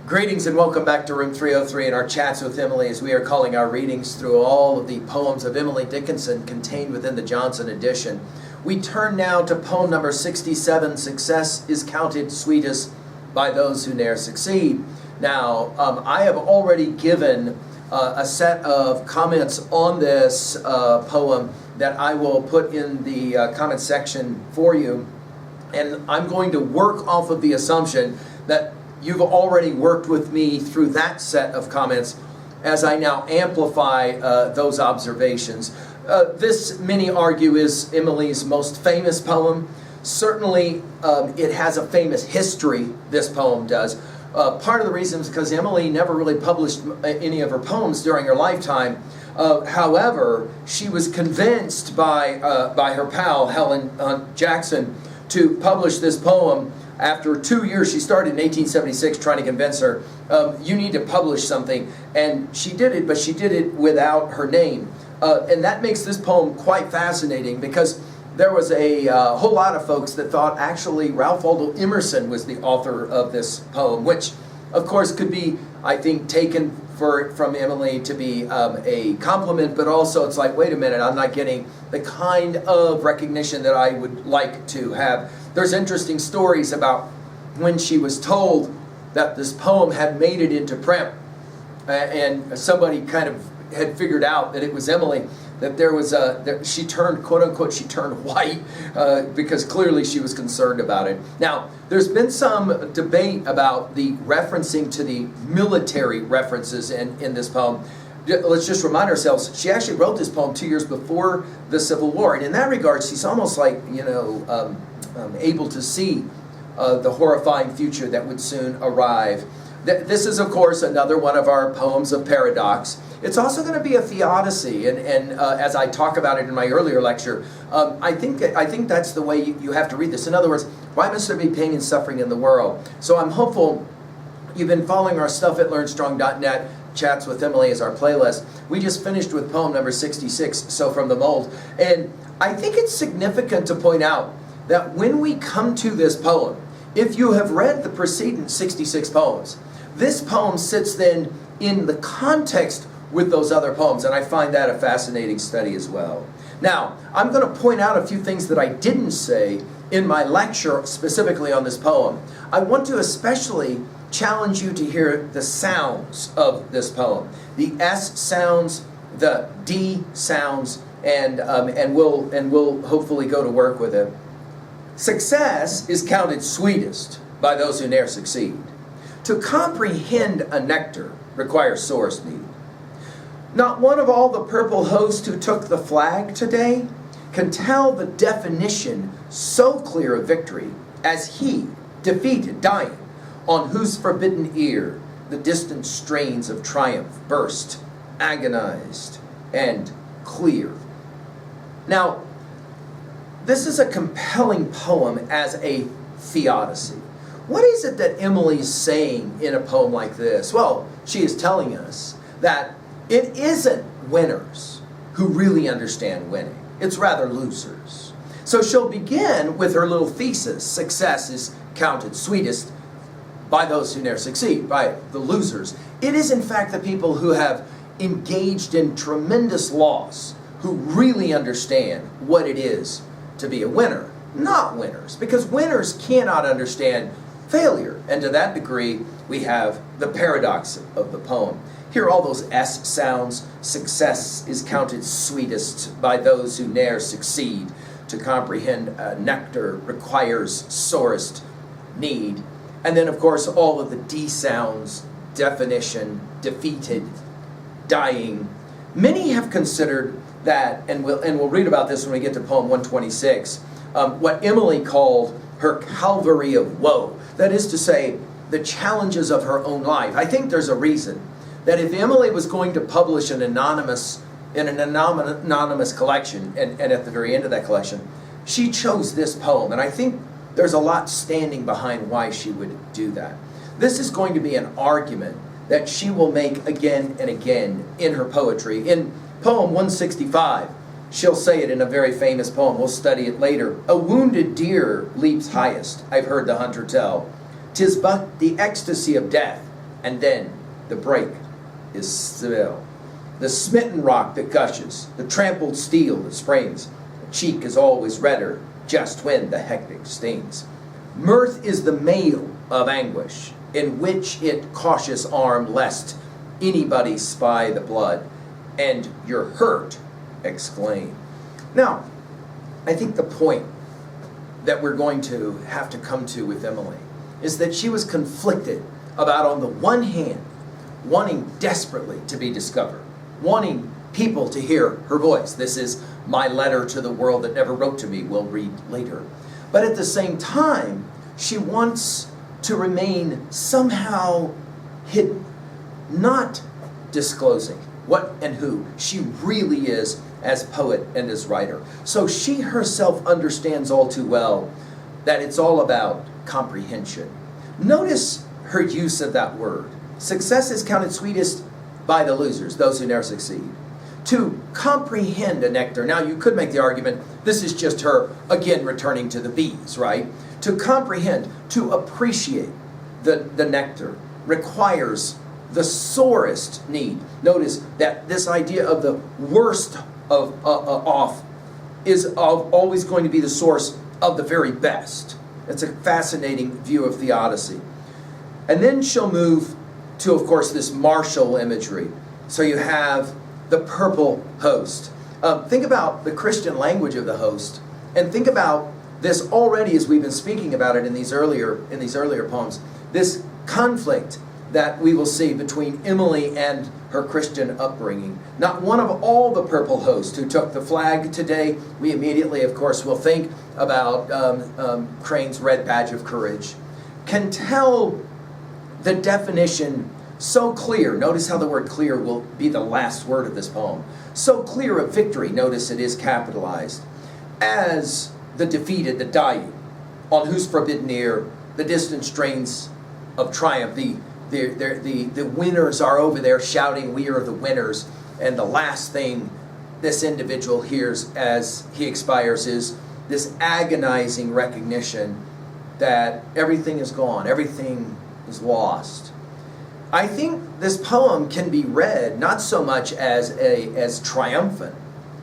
Greetings and welcome back to Room 303 and our chats with Emily as we are calling our readings through all of the poems of Emily Dickinson contained within the Johnson edition. We turn now to poem number 67, Success is Counted Sweetest by Those Who Ne'er Succeed. Now, I have already given a set of comments on this poem that I will put in the comment section for you. And I'm going to work off of the assumption that you've already worked with me through that set of comments as I now amplify those observations. This, many argue, is Emily's most famous poem. Certainly, it has a famous history, this poem does. Part of the reason is because Emily never really published any of her poems during her lifetime. However, she was convinced by her pal, Helen Jackson, to publish this poem. After 2 years, she started in 1876 trying to convince her, you need to publish something. And she did it, but she did it without her name. And that makes this poem quite fascinating because there was a whole lot of folks that thought actually Ralph Waldo Emerson was the author of this poem, which of course could be, I think, taken from Emily to be a compliment, but also it's like, wait a minute, I'm not getting the kind of recognition that I would like to have. There's interesting stories about when she was told that this poem had made it into print, and somebody kind of had figured out that it was Emily, that there was she turned, quote unquote, she turned white because clearly she was concerned about it. Now, there's been some debate about the referencing to the military references in this poem. Let's just remind ourselves, she actually wrote this poem 2 years before the Civil War, and in that regard, she's almost like, able to see the horrifying future that would soon arrive. This is, of course, another one of our poems of paradox. It's also going to be a theodicy, and as I talk about it in my earlier lecture, I think that's the way you have to read this. In other words, why must there be pain and suffering in the world? So I'm hopeful you've been following our stuff at LearnStrong.net. Chats with Emily is our playlist. We just finished with poem number 66, So From the Mold. And I think it's significant to point out that when we come to this poem, if you have read the preceding 66 poems, this poem sits then in the context with those other poems, and I find that a fascinating study as well. Now, I'm going to point out a few things that I didn't say in my lecture specifically on this poem. I want to especially challenge you to hear the sounds of this poem. The S sounds, the D sounds, and we'll hopefully go to work with it. Success is counted sweetest by those who ne'er succeed. To comprehend a nectar requires sorest need. Not one of all the purple host who took the flag today can tell the definition so clear of victory as he, defeated, dying, on whose forbidden ear the distant strains of triumph burst, agonized and clear. Now, this is a compelling poem as a theodicy. What is it that Emily's saying in a poem like this? Well, she is telling us that it isn't winners who really understand winning. It's rather losers. So she'll begin with her little thesis, success is counted sweetest by those who ne'er succeed, by the losers. It is in fact the people who have engaged in tremendous loss who really understand what it is to be a winner, not winners, because winners cannot understand failure. And to that degree, we have the paradox of the poem. Hear all those S sounds. Success is counted sweetest by those who ne'er succeed. To comprehend nectar requires sorest need. And then, of course, all of the D sounds, definition, defeated, dying. Many have considered that, and we'll read about this when we get to poem 126, what Emily called her Calvary of woe. That is to say, the challenges of her own life. I think there's a reason that if Emily was going to publish an anonymous collection, and at the very end of that collection, she chose this poem. And I think there's a lot standing behind why she would do that. This is going to be an argument that she will make again and again in her poetry. In poem 165, she'll say it in a very famous poem. We'll study it later. A wounded deer leaps highest, I've heard the hunter tell. 'Tis but the ecstasy of death And then the break is still. The smitten rock that gushes, the trampled steel that springs, the cheek is always redder just when the hectic stings. Mirth is the mail of anguish, in which it cautious arm lest anybody spy the blood, and you're hurt exclaim. Now, I think the point that we're going to have to come to with Emily is that she was conflicted about, on the one hand, wanting desperately to be discovered, wanting people to hear her voice. This is my letter to the world that never wrote to me, we'll read later. But at the same time, she wants to remain somehow hidden, not disclosing what and who she really is as poet and as writer. So she herself understands all too well that it's all about comprehension. Notice her use of that word. Success is counted sweetest by the losers, those who never succeed. To comprehend a nectar. Now you could make the argument, this is just her, again, returning to the bees, right? To comprehend, to appreciate the nectar requires the sorest need. Notice that this idea of the worst of off is always going to be the source of the very best. It's a fascinating view of theodicy. And then she'll move to, of course, this martial imagery. So you have the purple host. Think about the Christian language of the host, and think about this already as we've been speaking about it in these earlier poems. This conflict that we will see between Emily and her Christian upbringing. Not one of all the purple host who took the flag today, we immediately, of course, will think about Crane's red badge of courage, can tell the definition so clear. Notice how the word clear will be the last word of this poem. So clear of victory, notice it is capitalized, as the defeated, the dying, on whose forbidden ear the distant strains of triumph, the winners are over there shouting, we are the winners. And the last thing this individual hears as he expires is this agonizing recognition that everything is gone, everything is lost. I think this poem can be read not so much as triumphant,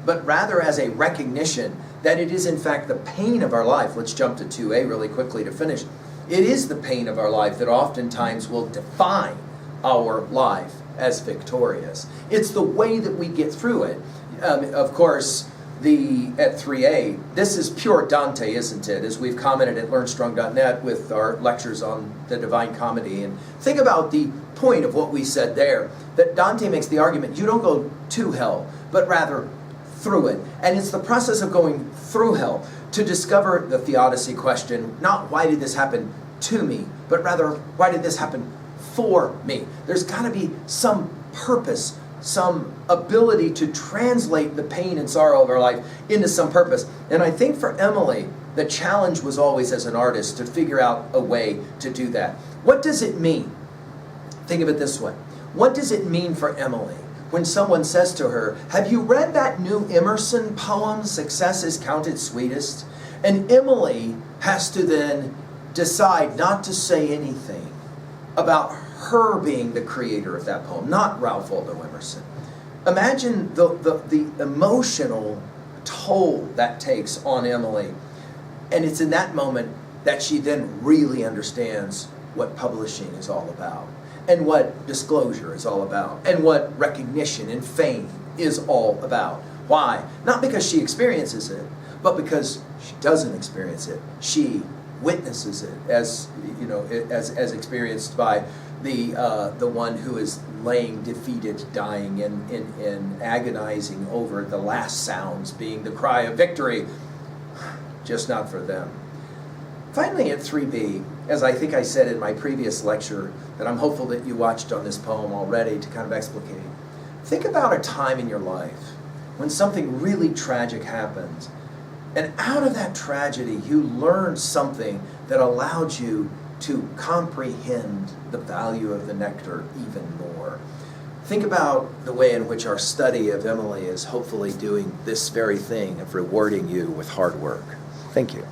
but rather as a recognition that it is in fact the pain of our life. Let's jump to 2a really quickly to finish. It is the pain of our life that oftentimes will define our life as victorious. It's the way that we get through it. Of course, at 3a, this is pure Dante, isn't it? As we've commented at learnstrong.net with our lectures on the Divine Comedy. And think about the point of what we said there, that Dante makes the argument, you don't go to hell, but rather through it. And it's the process of going through hell to discover the theodicy question, not why did this happen to me, but rather why did this happen for me? There's got to be some purpose, some ability to translate the pain and sorrow of our life into some purpose. And I think for Emily, the challenge was always as an artist to figure out a way to do that. What does it mean? Think of it this way. What does it mean for Emily when someone says to her, have you read that new Emerson poem, Success is Counted Sweetest? And Emily has to then decide not to say anything about her being the creator of that poem, not Ralph Waldo Emerson. Imagine the emotional toll that takes on Emily. And it's in that moment that she then really understands what publishing is all about, and what disclosure is all about, and what recognition and fame is all about. Why? Not because she experiences it, but because she doesn't experience it. She witnesses it, as you know, as experienced by the one who is laying defeated, dying, and agonizing over the last sounds being the cry of victory, just not for them. Finally, at 3b, as I think I said in my previous lecture, that I'm hopeful that you watched on this poem already to kind of explicate. Think about a time in your life when something really tragic happens, and out of that tragedy, you learned something that allowed you to comprehend the value of the nectar even more. Think about the way in which our study of Emily is hopefully doing this very thing of rewarding you with hard work. Thank you.